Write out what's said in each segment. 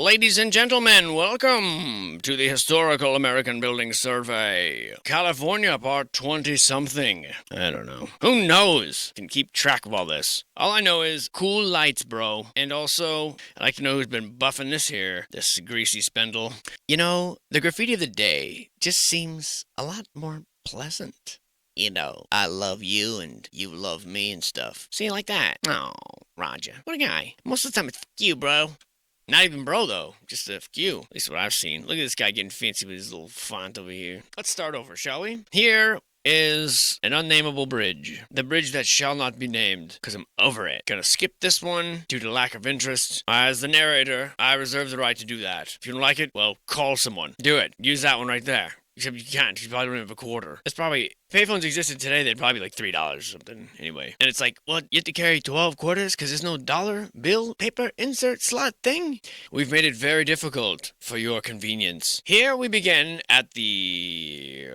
Ladies and gentlemen, welcome to the Historical American Building Survey. California, part 20-something. I don't know. Who knows? Can keep track of all this. All I know is cool lights, bro. And also, I'd like to know who's been buffing this greasy spindle. You know, the graffiti of the day just seems a lot more pleasant. You know, I love you and you love me and stuff. See, like that. Oh, Roger. What a guy. Most of the time it's f*** you, bro. Not even bro, though. Just a f*** you. At least what I've seen. Look at this guy getting fancy with his little font over here. Let's start over, shall we? Here is an unnameable bridge. The bridge that shall not be named, because I'm over it. Gonna skip this one due to lack of interest. As the narrator, I reserve the right to do that. If you don't like it, well, call someone. Do it. Use that one right there. Except you can't. You probably don't have a quarter. It's probably... Payphones existed today, they'd probably be like $3 or something. Anyway. And it's like, what? You have to carry 12 quarters because there's no dollar, bill, paper, insert, slot thing? We've made it very difficult for your convenience. Here we begin at the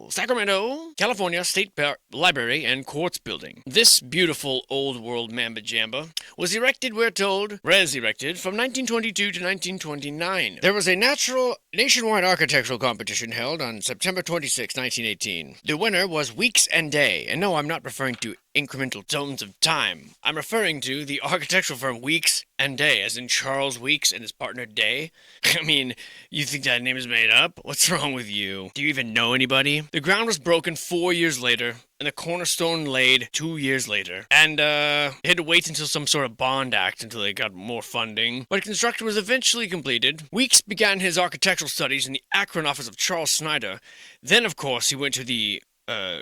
Sacramento, California State Library and Quartz Building. This beautiful old world mamba jamba was erected, we're told, resurrected from 1922 to 1929. There was a nationwide architectural competition held on September 26, 1918. The winner was Weeks and Day, and no, I'm not referring to incremental zones of time. I'm referring to the architectural firm Weeks and Day, as in Charles Weeks and his partner Day. I mean, you think that name is made up? What's wrong with you? Do you even know anybody? The ground was broken 4 years later, and the cornerstone laid 2 years later. And, they had to wait until some sort of bond act until they got more funding. But construction was eventually completed. Weeks began his architectural studies in the Akron office of Charles Snyder. Then, of course, he went to the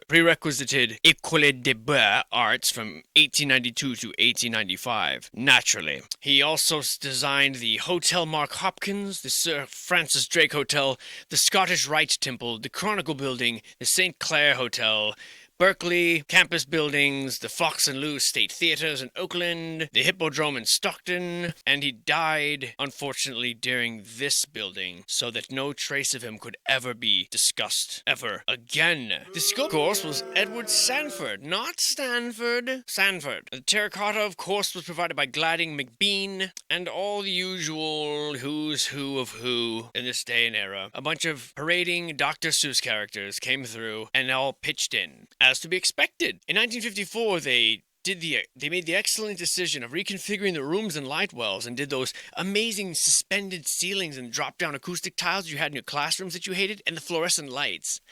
prerequisited École des Beaux-Arts from 1892 to 1895, naturally. He also designed the Hotel Mark Hopkins, the Sir Francis Drake Hotel, the Scottish Rite Temple, the Chronicle Building, the St. Clair Hotel, Berkeley, campus buildings, the Fox and Lou State Theaters in Oakland, the Hippodrome in Stockton, and he died, unfortunately, during this building, so that no trace of him could ever be discussed, ever again. The sculptor, of course, was Edward Sanford, not Stanford, Sanford. The terracotta, of course, was provided by Gladding McBean, and all the usual who's who of who in this day and era. A bunch of parading Dr. Seuss characters came through and all pitched in. As to be expected. In 1954, they made the excellent decision of reconfiguring the rooms and light wells and did those amazing suspended ceilings and drop-down acoustic tiles you had in your classrooms that you hated, and the fluorescent lights.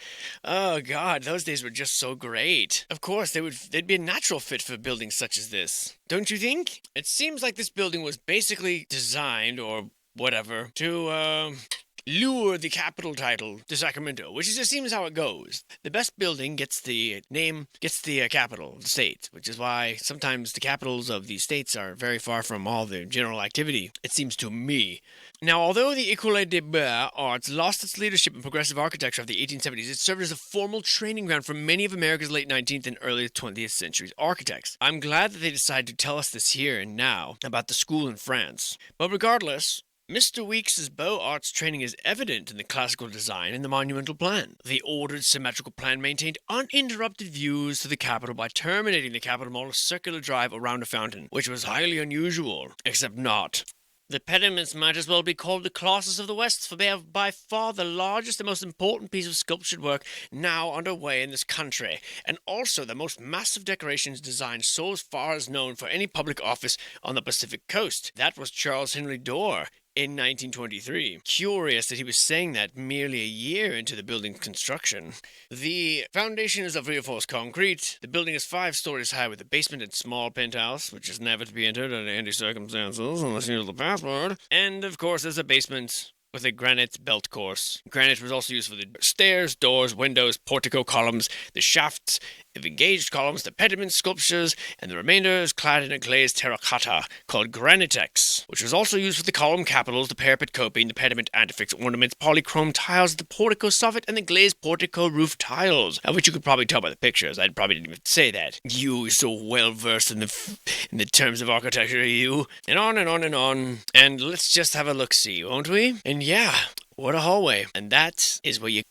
Oh, God, those days were just so great. Of course, they'd be a natural fit for buildings such as this. Don't you think? It seems like this building was basically designed, or whatever, to, lure the capital title to Sacramento, which just seems how it goes. The best building gets the capital, the state, which is why sometimes the capitals of the states are very far from all the general activity, it seems to me. Now, although the École des Beaux-Arts lost its leadership in progressive architecture of the 1870s, it served as a formal training ground for many of America's late 19th and early 20th century architects. I'm glad that they decided to tell us this here and now about the school in France. But regardless, Mr. Weeks' Beaux Arts training is evident in the classical design and the monumental plan. The ordered, symmetrical plan maintained uninterrupted views to the Capitol by terminating the Capitol Mall a circular drive around a fountain, which was highly unusual, except not. The pediments might as well be called the Colossus of the West, for they are by far the largest and most important piece of sculptured work now underway in this country, and also the most massive decorations designed so far as known for any public office on the Pacific coast. That was Charles Henry Dorr in 1923. Curious that he was saying that merely a year into the building's construction. The foundation is of reinforced concrete. The building is 5 stories high with a basement and small penthouse, which is never to be entered under any circumstances unless you use the password. And, of course, there's a basement with a granite belt course. Granite was also used for the stairs, doors, windows, portico columns, the shafts, the engaged columns, the pediment sculptures, and the remainder is clad in a glazed terracotta called granitex, which was also used for the column capitals, the parapet coping, the pediment antefix ornaments, polychrome tiles, the portico soffit, and the glazed portico roof tiles, which you could probably tell by the pictures. I probably didn't even say that. You are so well versed in the terms of architecture, you. And on and on and on. And let's just have a look-see, won't we? And yeah, What a hallway. And that is where you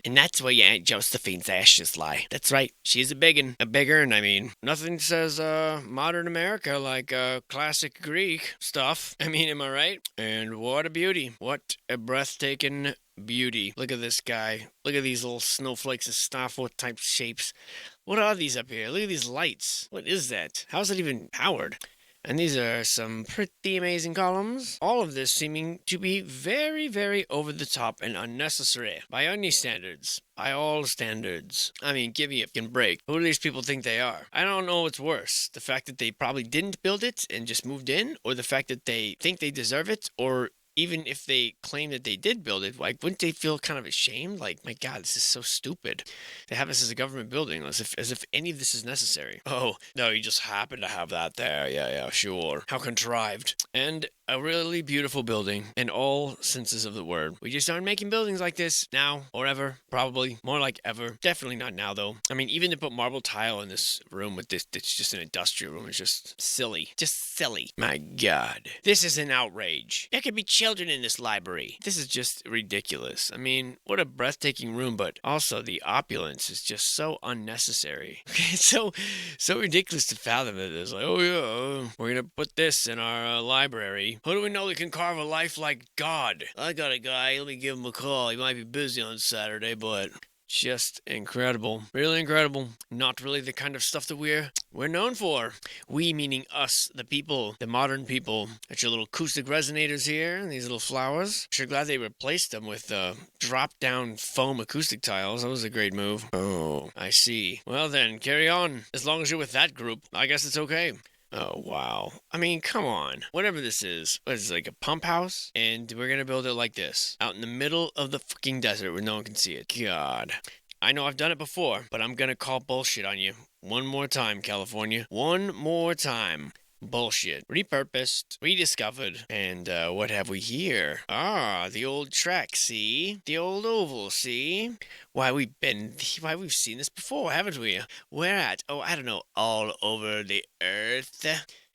and that's where your Aunt Josephine's ashes lie. That's right. She's a biggin. A bigger, and I mean, nothing says modern America like classic Greek stuff. I mean, am I right? And what a beauty. What a breathtaking beauty. Look at this guy. Look at these little snowflakes of starfort type shapes. What are these up here? Look at these lights. What is that? How is it even powered? And these are some pretty amazing columns. All of this seeming to be very, very over the top and unnecessary. By any standards. By all standards. I mean, give me a fucking break. Who do these people think they are? I don't know what's worse. The fact that they probably didn't build it and just moved in? Or the fact that they think they deserve it? Or even if they claim that they did build it, like, wouldn't they feel kind of ashamed? Like, my God, this is so stupid. They have this as a government building, as if any of this is necessary. Oh, no, you just happen to have that there. Yeah, sure. How contrived. And a really beautiful building in all senses of the word. We just aren't making buildings like this now or ever. Probably. More like ever. Definitely not now, though. I mean, even to put marble tile in this room with this, it's just an industrial room. It's just silly. Just silly. My God. This is an outrage. There could be children in this library. This is just ridiculous. I mean, what a breathtaking room, but also the opulence is just so unnecessary. It's so ridiculous to fathom that it's like, oh yeah, we're gonna put this in our library. Who do we know that can carve a life like God? I got a guy. Let me give him a call. He might be busy on Saturday, but just incredible. Really incredible. Not really the kind of stuff that we're known for. We meaning us, the people, the modern people. Got your little acoustic resonators here, and these little flowers. Sure glad they replaced them with drop-down foam acoustic tiles. That was a great move. Oh, I see. Well then, carry on. As long as you're with that group, I guess it's okay. Oh, wow. I mean, come on. Whatever this is, what is it, like a pump house? And we're gonna build it like this. Out in the middle of the fucking desert where no one can see it. God. I know I've done it before, but I'm gonna call bullshit on you. One more time, California. One more time. Bullshit. Repurposed, rediscovered, and what have we here? Ah, the old track, see? The old oval, see? Why, we've seen this before, haven't we? Where at? Oh, I don't know, all over the earth.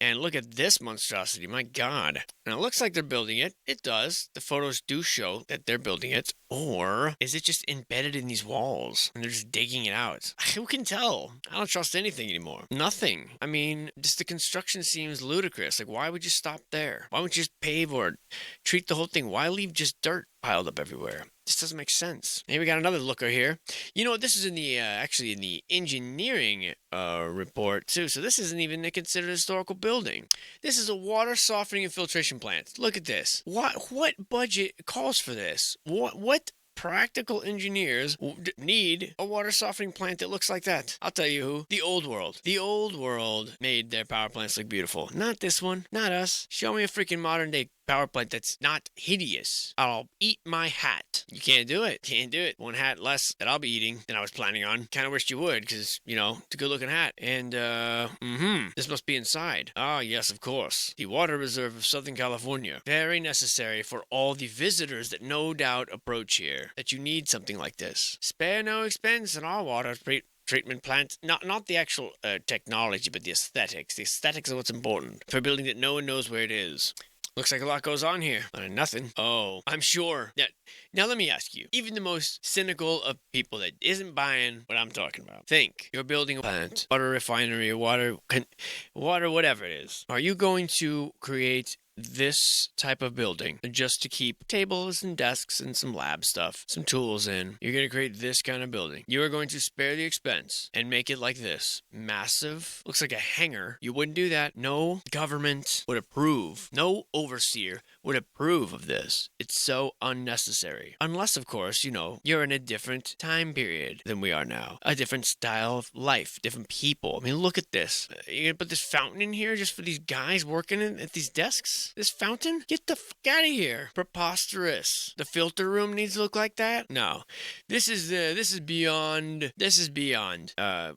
And look at this monstrosity, my God. Now, it looks like they're building it. It does. The photos do show that they're building it. Or is it just embedded in these walls and they're just digging it out? Who can tell? I don't trust anything anymore. Nothing. I mean, just the construction seems ludicrous. Like, why would you stop there? Why wouldn't you just pave or treat the whole thing? Why leave just dirt piled up everywhere? This doesn't make sense. Hey, we got another looker here. You know what? This is in the actually in the engineering report too. So this isn't even considered a historical building. This is a water softening and filtration plant. Look at this. What budget calls for this? What practical engineers need a water softening plant that looks like that? I'll tell you who. The old world. The old world made their power plants look beautiful. Not this one. Not us. Show me a freaking modern day power plant that's not hideous. I'll eat my hat. You can't do it. Can't do it. One hat less that I'll be eating than I was planning on. Kind of wished you would, because, you know, it's a good looking hat. And, this must be inside. Ah, yes, of course. The water reserve of Southern California. Very necessary for all the visitors that no doubt approach here. That you need something like this. Spare no expense in our water treatment plant. Not the actual technology, but the aesthetics. The aesthetics are what's important for a building that no one knows where it is. Looks like a lot goes on here. Nothing. Oh, I'm sure. Now let me ask you, even the most cynical of people that isn't buying what I'm talking about, think you're building a plant, water refinery, or water, whatever it is. Are you going to create this type of building just to keep tables and desks and some lab stuff, some tools in? You're going to create this kind of building. You are going to spare the expense and make it like this. Massive. Looks like a hangar. You wouldn't do that. No government would approve. No overseer would approve of this. It's so unnecessary. Unless, of course, you know, you're in a different time period than we are now. A different style of life, different people. I mean, look at this. You're going to put this fountain in here just for these guys working at these desks? This fountain? Get the fuck out of here. Preposterous. The filter room needs to look like that? No. This is beyond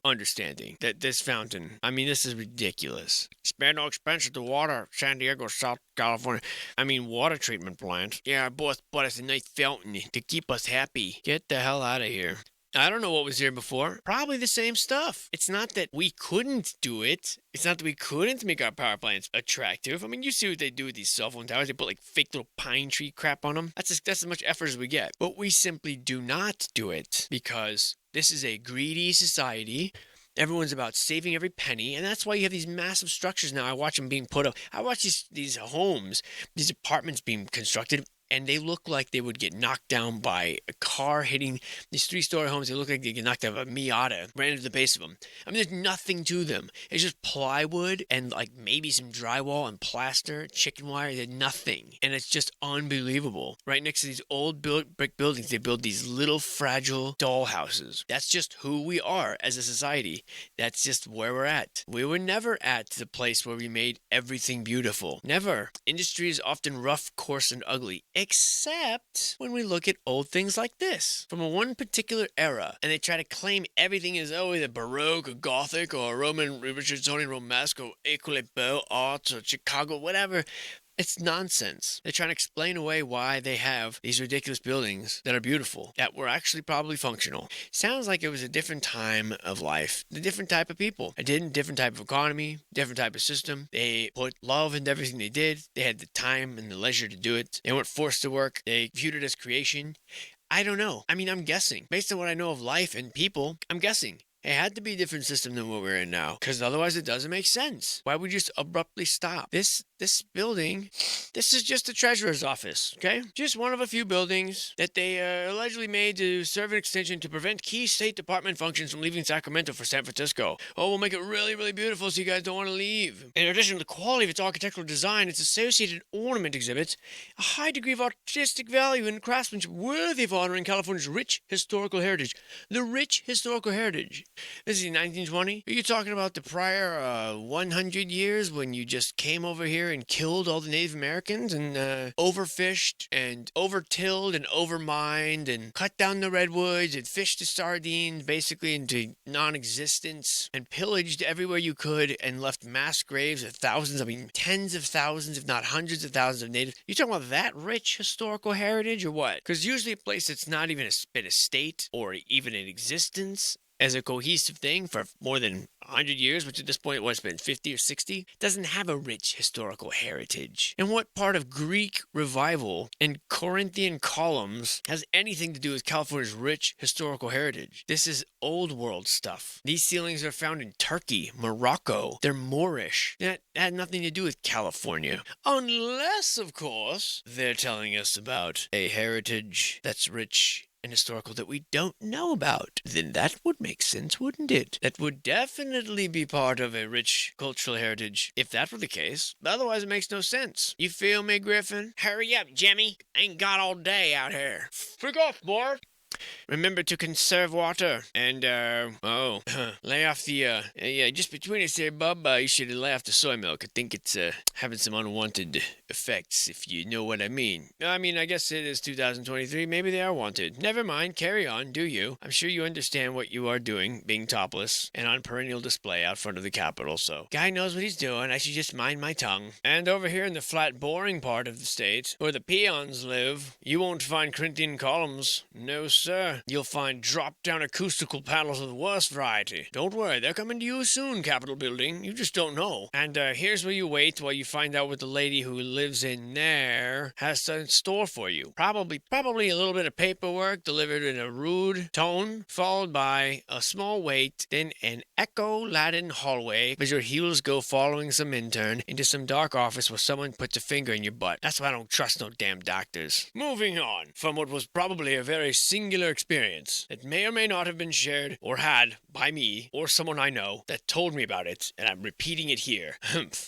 understanding. That this fountain, I mean, this is ridiculous. Spare no expense at the water, San Diego, South California. I mean, water treatment plant. Yeah, our boss bought us a nice fountain to keep us happy. Get the hell out of here. I don't know what was here before. Probably the same stuff. It's not that we couldn't do it. It's not that we couldn't make our power plants attractive. I mean, you see what they do with these cell phone towers. They put like fake little pine tree crap on them. That's as much effort as we get. But we simply do not do it because this is a greedy society. Everyone's about saving every penny, and that's why you have these massive structures now. I watch them being put up. I watch these homes, these apartments being constructed, and they look like they would get knocked down by a car hitting these 3-story homes. They look like they get knocked out of a Miata right into the base of them. I mean, there's nothing to them. It's just plywood and like maybe some drywall and plaster, chicken wire. There's nothing. And it's just unbelievable. Right next to these old brick buildings, they build these little fragile doll houses. That's just who we are as a society. That's just where we're at. We were never at the place where we made everything beautiful. Never. Industry is often rough, coarse, and ugly. Except when we look at old things like this from one particular era, and they try to claim everything is either Baroque or Gothic or Roman, Richardsonian, Romanesque or École Beaux Arts or Chicago, whatever. It's nonsense. They're trying to explain away why they have these ridiculous buildings that are beautiful, that were actually probably functional. Sounds like it was a different time of life, a different type of people, a different type of economy, different type of system. They put love into everything they did. They had the time and the leisure to do it. They weren't forced to work. They viewed it as creation. I don't know. I mean, I'm guessing. Based on what I know of life and people, I'm guessing. It had to be a different system than what we're in now, because otherwise it doesn't make sense. Why would you just abruptly stop? This building, this is just the treasurer's office, okay? Just one of a few buildings that they allegedly made to serve an extension to prevent key State Department functions from leaving Sacramento for San Francisco. Oh, we'll make it really, really beautiful so you guys don't want to leave. In addition to the quality of its architectural design, its associated ornament exhibits a high degree of artistic value and craftsmanship worthy of honoring California's rich historical heritage. The rich historical heritage. This is 1920. Are you talking about the prior 100 years when you just came over here and killed all the Native Americans and overfished and overtilled and overmined and cut down the redwoods and fished the sardines basically into non-existence and pillaged everywhere you could and left mass graves of thousands, I mean tens of thousands, if not hundreds of thousands of natives? You talking about that rich historical heritage or what? Because usually a place that's not even been a state or even in existence as a cohesive thing for more than 100 years, which at this point was been 50 or 60, doesn't have a rich historical heritage. And what part of Greek revival and Corinthian columns has anything to do with California's rich historical heritage? This is old world stuff. These ceilings are found in Turkey, Morocco. They're Moorish. That had nothing to do with California. Unless, of course, they're telling us about a heritage that's rich and historical that we don't know about. Then that would make sense, wouldn't it? That would definitely be part of a rich cultural heritage, if that were the case. Otherwise, it makes no sense. You feel me, Griffin? Hurry up, Jimmy. Ain't got all day out here. Freak off, boy. Remember to conserve water and, lay off the, just between us there, bub, you should lay off the soy milk. I think it's, having some unwanted effects, if you know what I mean. I mean, I guess it is 2023. Maybe they are wanted. Never mind. Carry on. Do you? I'm sure you understand what you are doing, being topless and on perennial display out front of the Capitol, so. Guy knows what he's doing. I should just mind my tongue. And over here in the flat, boring part of the state, where the peons live, you won't find Corinthian columns. No, sir. You'll find drop-down acoustical panels of the worst variety. Don't worry, they're coming to you soon, Capitol Building. You just don't know. And here's where you wait while you find out what the lady who lives in there has in store for you. Probably a little bit of paperwork delivered in a rude tone, followed by a small wait, then an echo-laden hallway as your heels go following some intern into some dark office where someone puts a finger in your butt. That's why I don't trust no damn doctors. Moving on from what was probably a very singular experience that may or may not have been shared or had by me or someone I know that told me about it, and I'm repeating it here.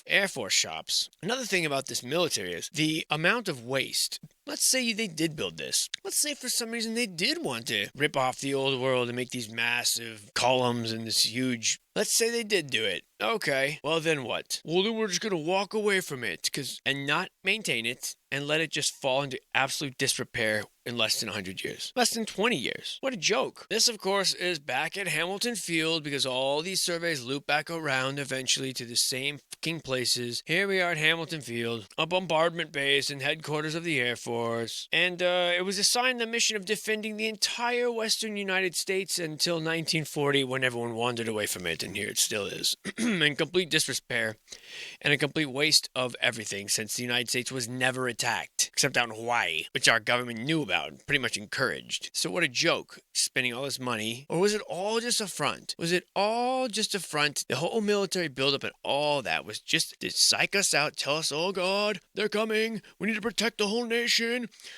Air Force shops. Another thing about this military is the amount of waste. Let's say they did build this. Let's say for some reason they did want to rip off the old world and make these massive columns and this huge... Let's say they did do it. Okay, well then what? Well, then we're just going to walk away from it and not maintain it and let it just fall into absolute disrepair in less than 100 years. Less than 20 years. What a joke. This, of course, is back at Hamilton Field because all these surveys loop back around eventually to the same fucking places. Here we are at Hamilton Field, a bombardment base and headquarters of the Air Force. Force. And it was assigned the mission of defending the entire western United States until 1940 when everyone wandered away from it, and here it still is. In complete disrepair and a complete waste of everything since the United States was never attacked, except out in Hawaii, which our government knew about and pretty much encouraged. So what a joke, spending all this money. Or was it all just a front? Was it all just a front? The whole military buildup and all that was just to psych us out, tell us, oh God, they're coming. We need to protect the whole nation.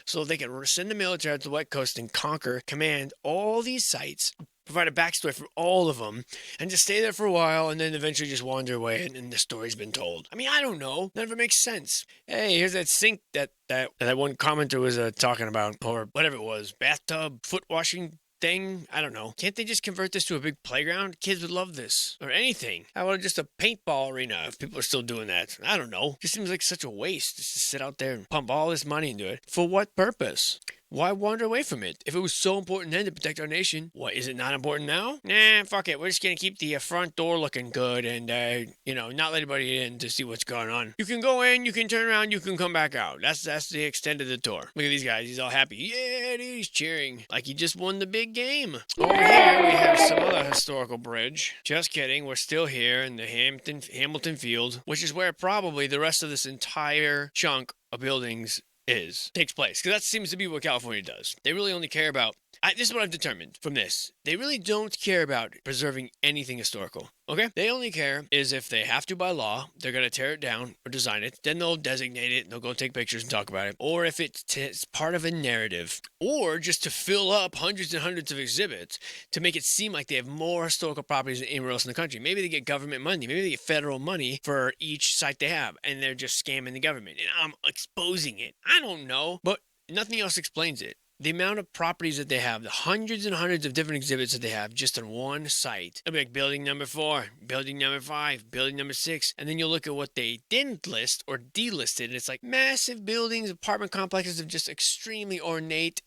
So they can send the military out to the West Coast and conquer, command all these sites, provide a backstory for all of them, and just stay there for a while, and then eventually just wander away, and the story's been told. I mean, I don't know. None of it makes sense. Hey, here's that sink that one commenter was talking about, or whatever it was, bathtub, foot washing thing. I don't know. Can't they just convert this to a big playground? Kids would love this. Or anything. How about just a paintball arena if people are still doing that? I don't know. It just seems like such a waste just to sit out there and pump all this money into it. For what purpose? Why wander away from it? If it was so important then to protect our nation, what, is it not important now? Nah, fuck it. We're just going to keep the front door looking good and, not let anybody in to see what's going on. You can go in, you can turn around, you can come back out. That's the extent of the tour. Look at these guys. He's all happy. Yeah, he's cheering. Like he just won the big game. Over here, we have some other historical bridge. Just kidding. We're still here in the Hamilton Field, which is where probably the rest of this entire chunk of buildings takes place, because that seems to be what California does. They really only care about, this is what I've determined from this, they really don't care about preserving anything historical, okay? They only care is if they have to by law, they're going to tear it down or design it, then they'll designate it, and they'll go take pictures and talk about it, or if it's part of a narrative, or just to fill up hundreds and hundreds of exhibits to make it seem like they have more historical properties than anywhere else in the country. Maybe they get government money, maybe they get federal money for each site they have, and they're just scamming the government, and I'm exposing it. I don't know, but nothing else explains it. The amount of properties that they have, the hundreds and hundreds of different exhibits that they have just on one site. It'll be like building number 4, building number 5, building number 6. And then you'll look at what they didn't list or delisted. And it's like massive buildings, apartment complexes of just extremely ornate,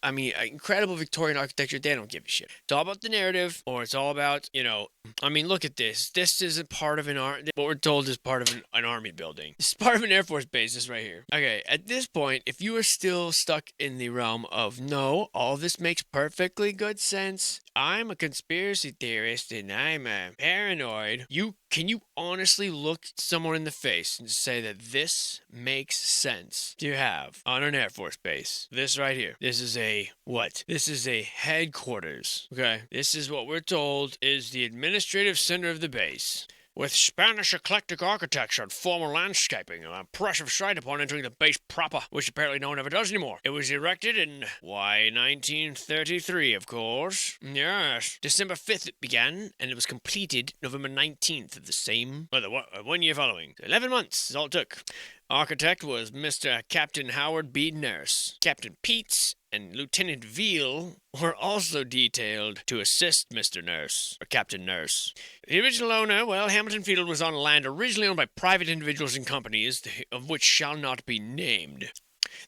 incredible Victorian architecture. They don't give a shit. It's all about the narrative, or it's all about, look at this. This isn't part of what we're told is part of an army building. This is part of an Air Force base, this right here. Okay, at this point, if you are still stuck in the realm of, no, all this makes perfectly good sense, I'm a conspiracy theorist and I'm paranoid, can you honestly look someone in the face and say that this makes sense to have on an Air Force base? This right here. This is This is a headquarters. Okay? This is what we're told is the administrative center of the base. With Spanish eclectic architecture and formal landscaping, an impressive sight upon entering the base proper, which apparently no one ever does anymore. It was erected in, 1933, of course. Yes. December 5th it began, and it was completed November 19th of the same, 1 year following. 11 months is all it took. Architect was Mr. Captain Howard B. Nurse. Captain Peets and Lieutenant Veal were also detailed to assist Mr. Nurse, or Captain Nurse. The original owner, Hamilton Field was on land originally owned by private individuals and companies, of which shall not be named.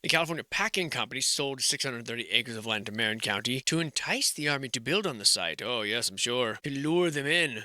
The California Packing Company sold 630 acres of land to Marin County to entice the Army to build on the site. Oh, yes, I'm sure. To lure them in.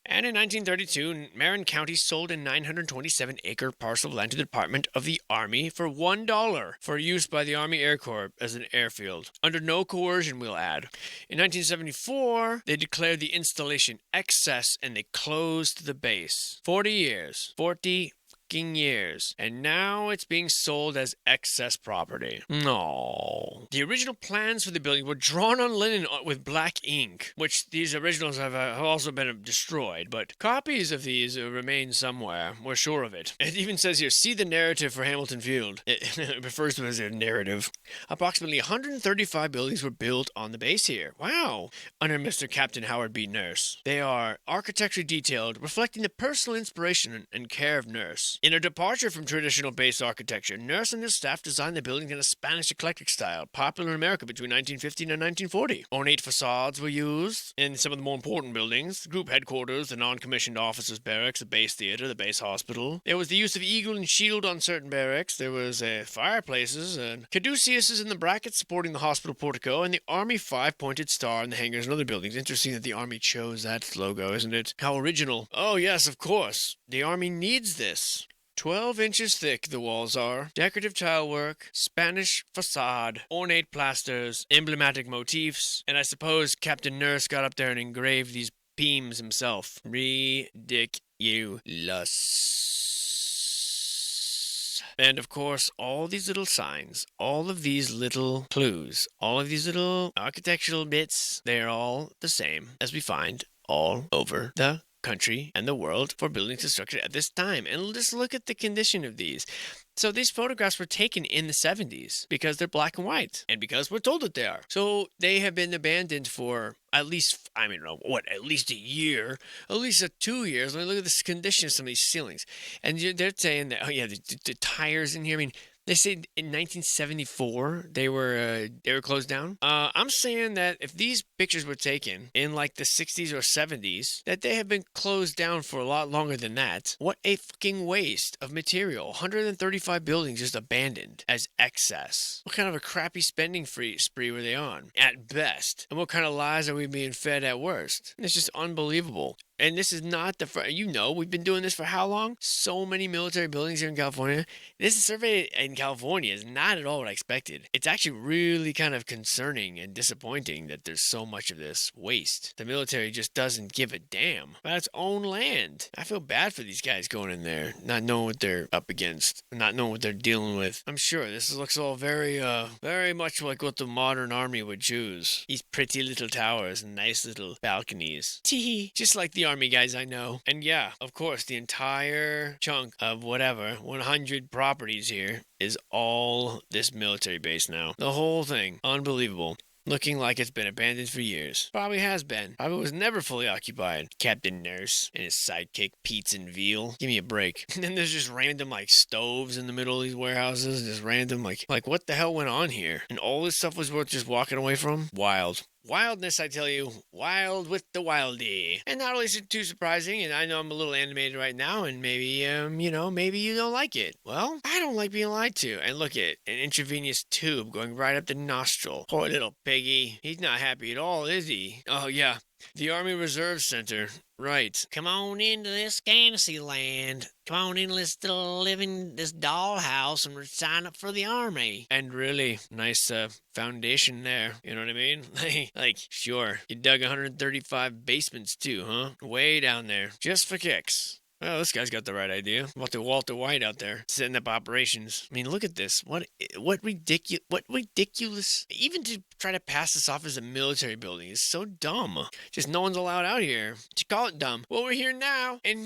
And in 1932, Marin County sold a 927-acre parcel of land to the Department of the Army for $1 for use by the Army Air Corps as an airfield. Under no coercion, we'll add. In 1974, they declared the installation excess and they closed the base. 40 years. 40 years, and now it's being sold as excess property. No. The original plans for the building were drawn on linen with black ink, which these originals have also been destroyed, but copies of these remain somewhere. We're sure of it. It even says here, see the narrative for Hamilton Field. It refers to it as a narrative. Approximately 135 buildings were built on the base here. Wow. Under Mr. Captain Howard B. Nurse. They are architecturally detailed, reflecting the personal inspiration and care of Nurse. In a departure from traditional base architecture, Nurse and his staff designed the building in a Spanish eclectic style, popular in America between 1915 and 1940. Ornate facades were used in some of the more important buildings: the group headquarters, the non-commissioned officers' barracks, the base theater, the base hospital. There was the use of eagle and shield on certain barracks. There was fireplaces and caduceuses in the brackets supporting the hospital portico, and the Army 5-pointed star in the hangars and other buildings. Interesting that the Army chose that logo, isn't it? How original. Oh, yes, of course. The Army needs this. 12 inches thick the walls are. Decorative tile work, Spanish facade, ornate plasters, emblematic motifs, and I suppose Captain Nurse got up there and engraved these beams himself. Ridiculous. And of course, all these little signs, all of these little clues, all of these little architectural bits, they're all the same as we find all over the country and the world for buildings constructed at this time. And just look at the condition of these. So these photographs were taken in the 70s because they're black and white and because we're told that they are. So they have been abandoned for at least, I mean, at least a year, at least 2 years. I mean, look at this condition of some of these ceilings. And they're saying that, oh yeah, the tires in here, I mean, they say in 1974 they were closed down. I'm saying that if these pictures were taken in like the 60s or 70s, that they have been closed down for a lot longer than that. What a fucking waste of material. 135 buildings just abandoned as excess. What kind of a crappy spending spree were they on at best? And what kind of lies are we being fed at worst? It's just unbelievable. And this is not the first, we've been doing this for how long? So many military buildings here in California. This survey in California is not at all what I expected. It's actually really kind of concerning and disappointing that there's so much of this waste. The military just doesn't give a damn about its own land. I feel bad for these guys going in there, not knowing what they're up against, not knowing what they're dealing with. I'm sure this looks all very much like what the modern army would choose. These pretty little towers and nice little balconies. Tee, just like the army guys I know. And yeah, of course, the entire chunk of 100 properties here is all this military base now. The whole thing. Unbelievable. Looking like it's been abandoned for years. Probably has been. Probably was never fully occupied. Captain Nurse and his sidekick, Pete's and Veal. Give me a break. And then there's just random, stoves in the middle of these warehouses. Just random, like what the hell went on here? And all this stuff was worth just walking away from? Wild. Wildness, I tell you. Wild with the wildy. And not only is it too surprising, and I know I'm a little animated right now, and maybe, maybe you don't like it. Well, I don't like being lied to. And look at an intravenous tube going right up the nostril. Poor little piggy. He's not happy at all, is he? Oh, yeah. The Army Reserve Center. Right. Come on into this fantasy land. Come on into this this dollhouse and sign up for the Army. And really, nice foundation there. You know what I mean? Sure. You dug 135 basements too, huh? Way down there. Just for kicks. Oh, this guy's got the right idea. About the Walter White out there setting up operations. I mean, look at this. What ridiculous. Even to try to pass this off as a military building is so dumb. Just no one's allowed out here. Just call it dumb. Well, we're here now, and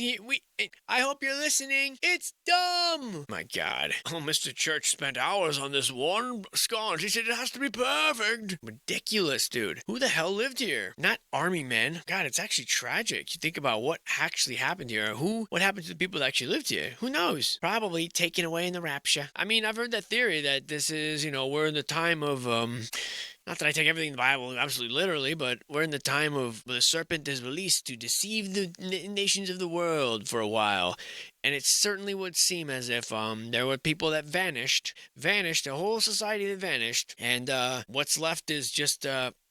I hope you're listening. It's dumb. My God. Oh, Mr. Church spent hours on this one sconce. He said it has to be perfect. Ridiculous, dude. Who the hell lived here? Not army men. God, it's actually tragic. You think about what actually happened here. What happened to the people that actually lived here? Who knows? Probably taken away in the rapture. I mean, I've heard that theory that this is, we're in the time of, not that I take everything in the Bible absolutely literally, but we're in the time of the serpent is released to deceive the nations of the world for a while. And it certainly would seem as if there were people that vanished, a whole society that vanished, and what's left is just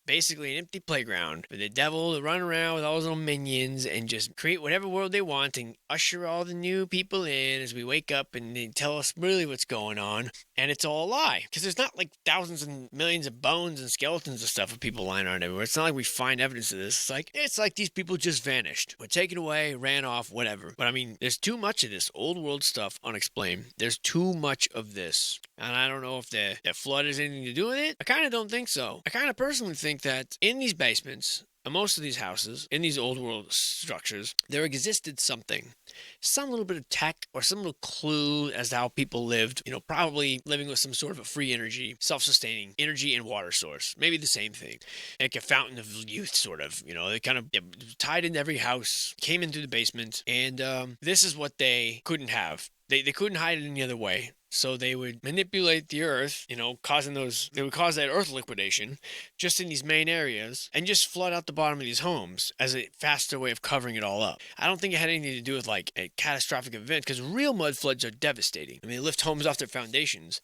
basically an empty playground for the devil to run around with all his little minions and just create whatever world they want and usher all the new people in as we wake up and they tell us really what's going on. And it's all a lie. Because there's not thousands and millions of bones and skeletons and stuff of people lying around everywhere. It's not like we find evidence of this. It's like these people just vanished. Were taken away, ran off, whatever. But I mean, there's too much of this old world stuff unexplained. There's too much of this. And I don't know if the flood has anything to do with it. I kind of don't think so. I kind of personally think that in these basements, most of these houses, in these old world structures, there existed something. Some little bit of tech or some little clue as to how people lived, probably living with some sort of a free energy, self-sustaining energy and water source. Maybe the same thing. Like a fountain of youth, sort of. They kind of tied into every house, came in through the basement, and this is what they couldn't have. They couldn't hide it any other way. So they would manipulate the earth, they would cause that earth liquidation just in these main areas and just flood out the bottom of these homes as a faster way of covering it all up. I don't think it had anything to do with a catastrophic event because real mud floods are devastating. I mean, they lift homes off their foundations.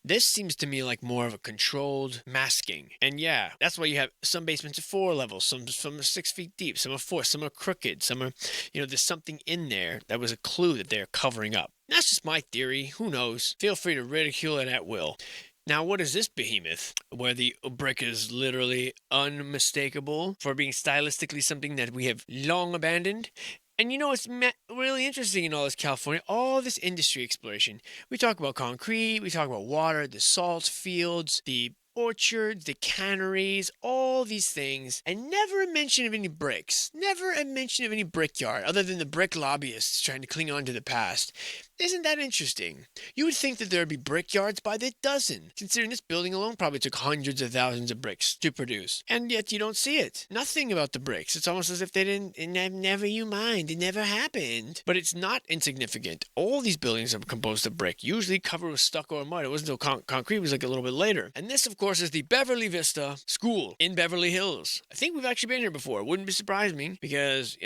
This seems to me like more of a controlled masking. And yeah, that's why you have some basements are 4 levels, some are 6 feet deep, some are 4, some are crooked, some are, there's something in there that was a clue that they're covering up. That's just my theory. Who knows? Feel free to ridicule it at will. Now, what is this behemoth, where the brick is literally unmistakable for being stylistically something that we have long abandoned? And what's really interesting in all this California, all this industry exploration. We talk about concrete, we talk about water, the salt fields, the orchards, the canneries, all these things, and never a mention of any bricks. Never a mention of any brickyard, other than the brick lobbyists trying to cling on to the past. Isn't that interesting? You would think that there would be brickyards by the dozen, considering this building alone probably took hundreds of thousands of bricks to produce. And yet you don't see it. Nothing about the bricks. It's almost as if they didn't, never you mind, it never happened. But it's not insignificant. All these buildings are composed of brick, usually covered with stucco or mud. It wasn't until concrete was like a little bit later. And this, of course, is the Beverly Vista School in Beverly Hills. I think we've actually been here before. Wouldn't be surprised me because,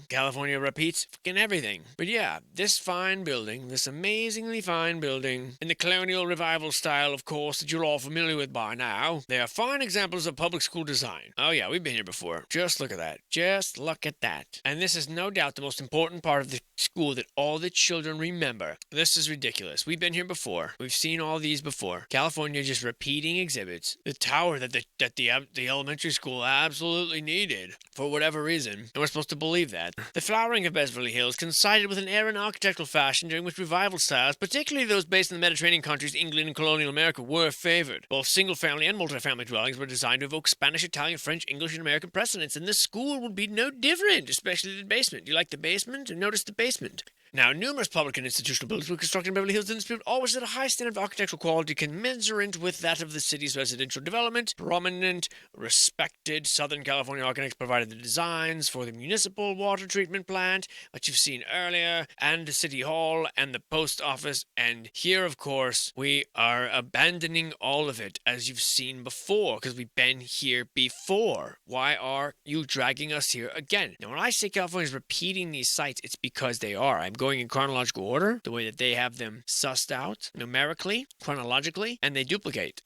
California repeats fucking everything. But yeah, this fine building, this amazingly fine building, in the colonial revival style, of course, that you're all familiar with by now. They are fine examples of public school design. Oh yeah, we've been here before. Just look at that. Just look at that. And this is no doubt the most important part of the school that all the children remember. This is ridiculous. We've been here before. We've seen all these before. California just repeating exhibits. The tower that the elementary school absolutely needed for whatever reason. And we're supposed to believe that. The flowering of Beverly Hills coincided with an era in architectural fashion during which revival styles, particularly those based in the Mediterranean countries, England and colonial America, were favored. Both single-family and multi-family dwellings were designed to evoke Spanish, Italian, French, English, and American precedents, and this school would be no different, especially the basement. Do you like the basement? Notice the basement. Now, numerous public and institutional buildings were constructed in Beverly Hills in this period, always at a high standard of architectural quality commensurate with that of the city's residential development. Prominent, respected Southern California architects provided the designs for the municipal water treatment plant, which you've seen earlier, and the city hall and the post office. And here, of course, we are abandoning all of it, as you've seen before, because we've been here before. Why are you dragging us here again? Now, when I say California is repeating these sites, it's because they are. I'm going in chronological order, the way that they have them sussed out, numerically, chronologically, and they duplicate.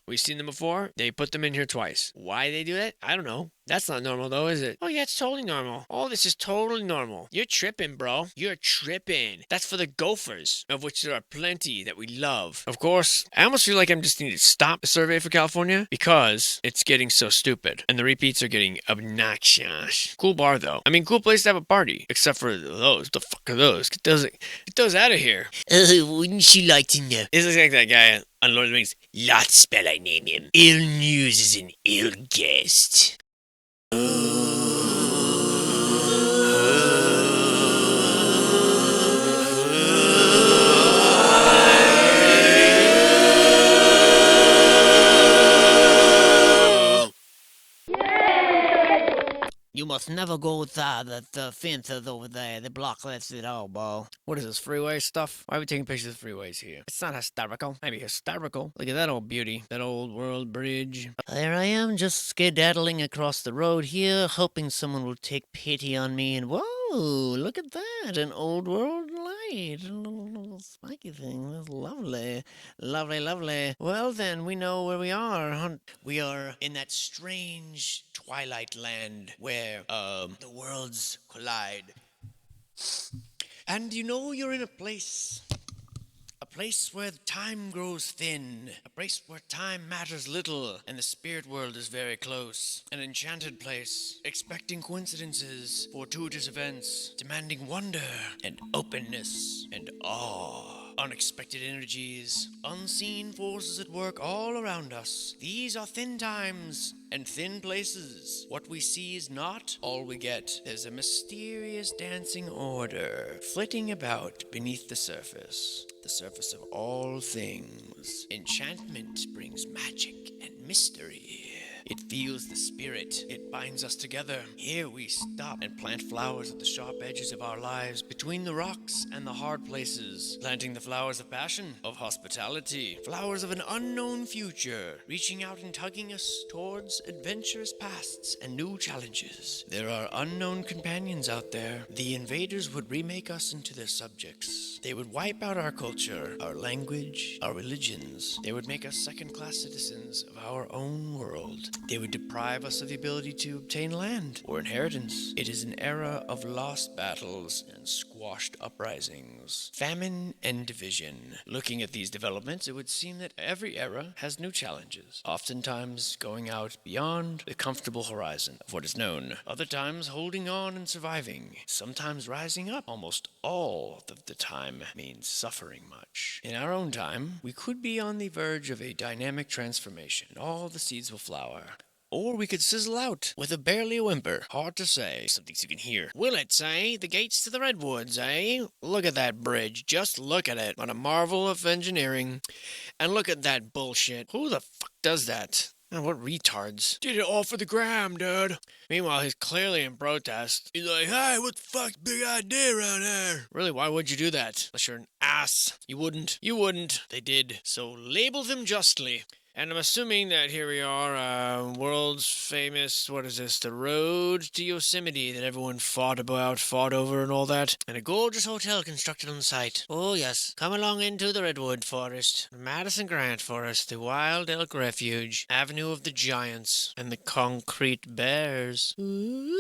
We've seen them before. They put them in here twice. Why they do that? I don't know. That's not normal, though, is it? Oh, yeah, it's totally normal. All this is totally normal. You're tripping, bro. You're tripping. That's for the gophers, of which there are plenty that we love. Of course, I almost feel like I'm just need to stop the survey for California because it's getting so stupid, and the repeats are getting obnoxious. Cool bar, though. I mean, cool place to have a party, except for those. The fuck are those? Get those out of here. Wouldn't you like to know? This is like that guy on Lord of the Rings. Lot spell I name him. Ill news is an ill guest. You must never go with the fences over there. The block lets it all, bro. What is this, freeway stuff? Why are we taking pictures of freeways here? It's not hysterical. Maybe hysterical. Look at that old beauty. That old world bridge. There I am, just skedaddling across the road here, hoping someone will take pity on me. And whoa, look at that. An old world light. A little spiky thing. That's lovely. Lovely, lovely. Well, then, we know where we are. We are in that strange twilight land where the worlds collide. And you're in a place where time grows thin, a place where time matters little, and the spirit world is very close. An enchanted place, expecting coincidences, fortuitous events, demanding wonder and openness and awe. Unexpected energies, unseen forces at work all around us. These are thin times and thin places. What we see is not all we get. There's a mysterious dancing order flitting about beneath the surface of all things. Enchantment brings magic and mystery. It feels the spirit. It binds us together. Here we stop and plant flowers at the sharp edges of our lives, between the rocks and the hard places, planting the flowers of passion, of hospitality, flowers of an unknown future, reaching out and tugging us towards adventurous pasts and new challenges. There are unknown companions out there. The invaders would remake us into their subjects. us. They would wipe out our culture, our language, our religions. They would make us second-class citizens of our own world. They would deprive us of the ability to obtain land or inheritance. It is an era of lost battles and squashed uprisings, famine and division. Looking at these developments, it would seem that every era has new challenges, oftentimes going out beyond the comfortable horizon of what is known, other times holding on and surviving, sometimes rising up. Almost all of the time means suffering much. In our own time, we could be on the verge of a dynamic transformation. All the seeds will flower. Or we could sizzle out with a barely a whimper. Hard to say. Some things you can hear. Willets, eh? The gates to the redwoods, eh? Look at that bridge. Just look at it. What a marvel of engineering. And look at that bullshit. Who the fuck does that? Oh, what retards. Did it all for the gram, dude. Meanwhile, he's clearly in protest. He's like, hey, what the fuck's big idea around here? Really, why would you do that? Unless you're an ass. You wouldn't. You wouldn't. They did. So label them justly. And I'm assuming that here we are, world's famous, what is this, the road to Yosemite that everyone fought over and all that. And a gorgeous hotel constructed on the site. Oh yes, come along into the Redwood Forest, Madison Grant Forest, the Wild Elk Refuge, Avenue of the Giants, and the Concrete Bears. Ooh.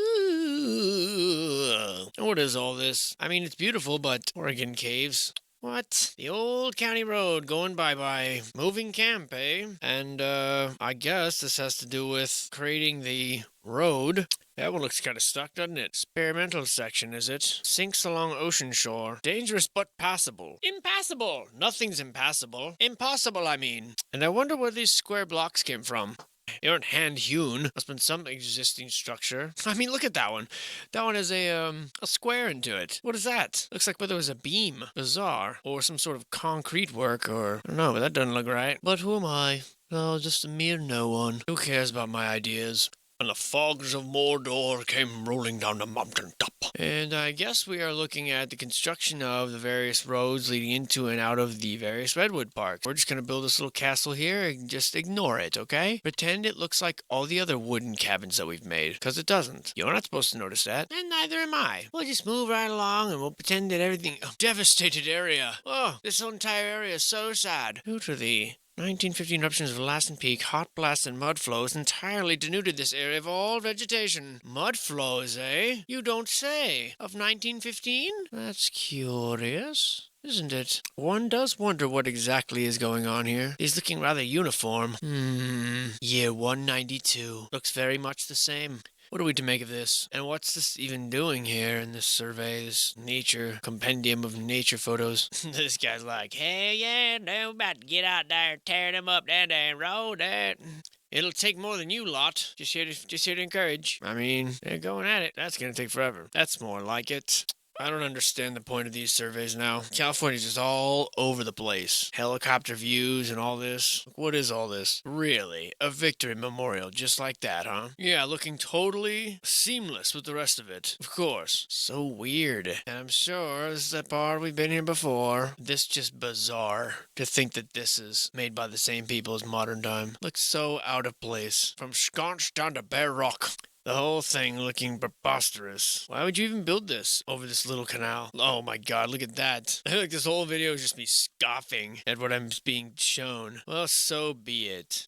What is all this? I mean, it's beautiful, but Oregon caves. What? The old county road going bye-bye. Moving camp, eh? And, I guess this has to do with creating the road. That one looks kind of stuck, doesn't it? Experimental section, is it? Sinks along ocean shore. Dangerous but passable. Impassable! Nothing's impassable. Impossible, I mean. And I wonder where these square blocks came from. They aren't hand-hewn. Must have been some existing structure. I mean, look at that one. That one has a square into it. What is that? Looks like whether it was a beam. Bizarre. Or some sort of concrete work, or... I don't know, but that doesn't look right. But who am I? Oh, just a mere no one. Who cares about my ideas? And the fogs of Mordor came rolling down the mountain top. And I guess we are looking at the construction of the various roads leading into and out of the various redwood parks. We're just going to build this little castle here and just ignore it, okay? Pretend it looks like all the other wooden cabins that we've made, because it doesn't. You're not supposed to notice that, and neither am I. We'll just move right along and we'll pretend that everything... Oh, devastated area. Oh, this whole entire area is so sad. Due to the 1915 eruptions of Lassen Peak, hot blasts and mud flows entirely denuded this area of all vegetation. Mud flows, eh? You don't say. Of 1915? That's curious, isn't it? One does wonder what exactly is going on here. He's looking rather uniform. Year 192. Looks very much the same. What are we to make of this? And what's this even doing here in this survey, this nature, compendium of nature photos? This guy's like, hell yeah, no, about to get out there, tear them up down there and roll that. It'll take more than you lot. Just here to encourage. I mean, they're going at it. That's gonna take forever. That's more like it. I don't understand the point of these surveys now. California's just all over the place. Helicopter views and all this. What is all this? Really? A victory memorial just like that, huh? Yeah, looking totally seamless with the rest of it. Of course. So weird. And I'm sure this is that part we've been here before. This just bizarre to think that this is made by the same people as modern time. Looks so out of place. From sconce down to bare rock. The whole thing looking preposterous. Why would you even build this over this little canal? Oh my god, look at that. I feel like this whole video is just me scoffing at what I'm being shown. Well, so be it.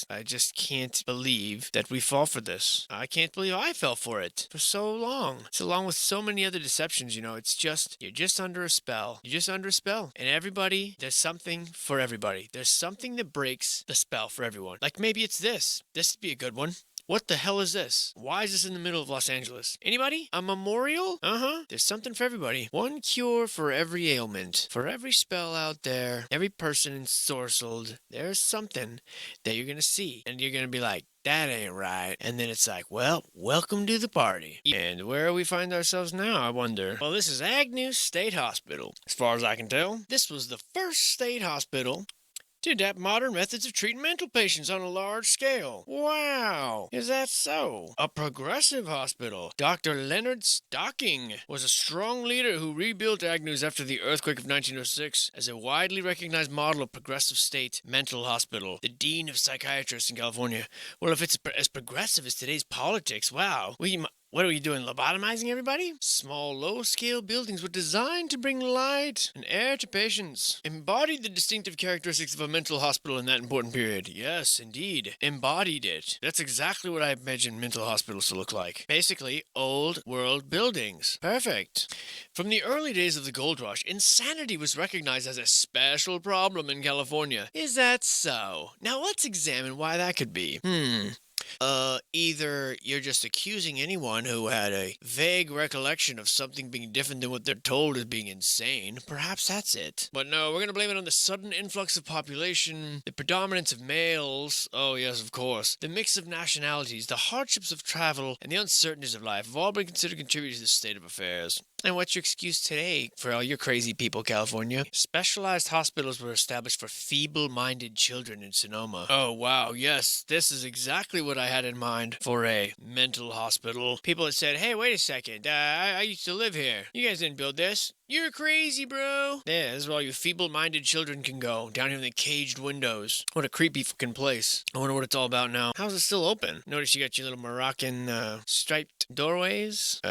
I just can't believe that we fall for this. I can't believe I fell for it for so long. It's along with so many other deceptions, you know. It's just, you're just under a spell. You're just under a spell. And everybody, there's something for everybody. There's something that breaks the spell for everyone. Like maybe it's this. This would be a good one. What the hell is this? Why is this in the middle of Los Angeles? Anybody? A memorial? Uh-huh. There's something for everybody. One cure for every ailment. For every spell out there, every person ensorcelled, there's something that you're gonna see. And you're gonna be like, that ain't right. And then it's like, well, welcome to the party. And where we find ourselves now, I wonder. Well, this is Agnew State Hospital. As far as I can tell, this was the first state hospital to adapt modern methods of treating mental patients on a large scale. Wow! Is that so? A progressive hospital. Dr. Leonard Stocking was a strong leader who rebuilt Agnew's after the earthquake of 1906 as a widely recognized model of progressive state mental hospital. The dean of psychiatrists in California. Well, if it's as progressive as today's politics, wow. What are we doing, lobotomizing everybody? Small, low-scale buildings were designed to bring light and air to patients. Embodied the distinctive characteristics of a mental hospital in that important period. Yes, indeed. Embodied it. That's exactly what I imagined mental hospitals to look like. Basically, old-world buildings. Perfect. From the early days of the gold rush, insanity was recognized as a special problem in California. Is that so? Now let's examine why that could be. Either you're just accusing anyone who had a vague recollection of something being different than what they're told as being insane. Perhaps that's it. But no, we're gonna blame it on the sudden influx of population, the predominance of males, oh yes, of course, the mix of nationalities, the hardships of travel, and the uncertainties of life have all been considered contributors to this state of affairs. And what's your excuse today for all your crazy people, California? Specialized hospitals were established for feeble-minded children in Sonoma. Oh, wow, yes, this is exactly what I had in mind for a mental hospital. People had said, hey, wait a second, I used to live here. You guys didn't build this. You're crazy, bro. Yeah, this is where all you feeble-minded children can go, down here in the caged windows. What a creepy fucking place. I wonder what it's all about now. How's it still open? Notice you got your little Moroccan striped doorways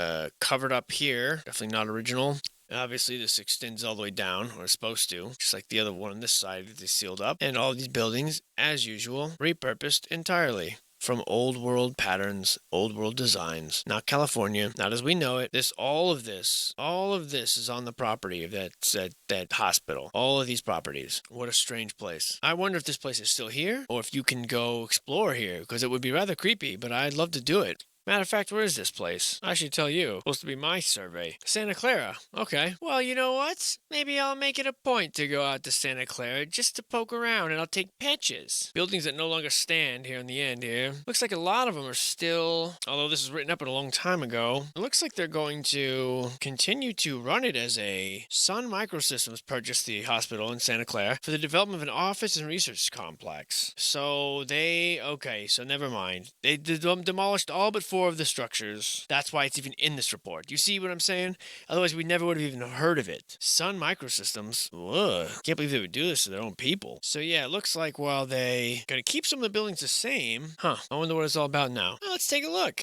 covered up here. Definitely not original. Obviously, this extends all the way down, or it's supposed to, just like the other one on this side that they sealed up. And all these buildings, as usual, repurposed entirely. From old world patterns, old world designs. Not California, not as we know it. All of this is on the property of that hospital. All of these properties. What a strange place. I wonder if this place is still here, or if you can go explore here, because it would be rather creepy, but I'd love to do it. Matter of fact, where is this place? I should tell you. Supposed to be my survey. Santa Clara. Okay. Well, you know what? Maybe I'll make it a point to go out to Santa Clara just to poke around, and I'll take pictures. Buildings that no longer stand here in the end here. Looks like a lot of them are still, although this was written up a long time ago, it looks like they're going to continue to run it as a Sun Microsystems purchased the hospital in Santa Clara for the development of an office and research complex. So so never mind. They demolished all but 4 of the structures. That's why it's even in this report. You see what I'm saying? Otherwise, we never would have even heard of it. Sun Microsystems. Ugh. Can't believe they would do this to their own people. So yeah, it looks like while they gonna keep some of the buildings the same. I wonder what it's all about now. Well, let's take a look.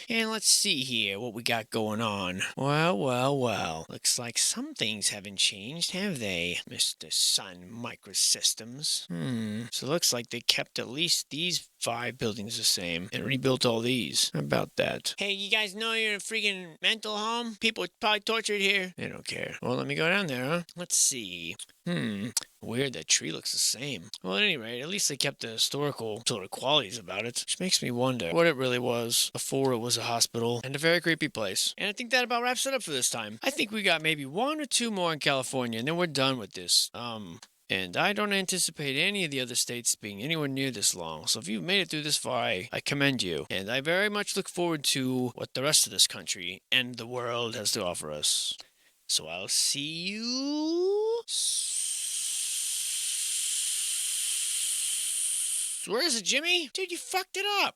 And let's see here what we got going on. Well. Looks like some things haven't changed, have they, Mr. Sun Microsystems? So it looks like they kept at least these 5 buildings the same and rebuilt all these. How about that? Hey, you guys know you're in a freaking mental home? People are probably tortured here. They don't care. Well, let me go down there, huh? Let's see. Weird, that tree looks the same. Well, at any rate, at least they kept the historical sort of qualities about it, which makes me wonder what it really was before it was a hospital and a very creepy place. And I think that about wraps it up for this time. I think we got maybe 1 or 2 more in California, and then we're done with this. And I don't anticipate any of the other states being anywhere near this long. So if you've made it through this far, I commend you. And I very much look forward to what the rest of this country and the world has to offer us. So I'll see you. Where is it, Jimmy? Dude, you fucked it up.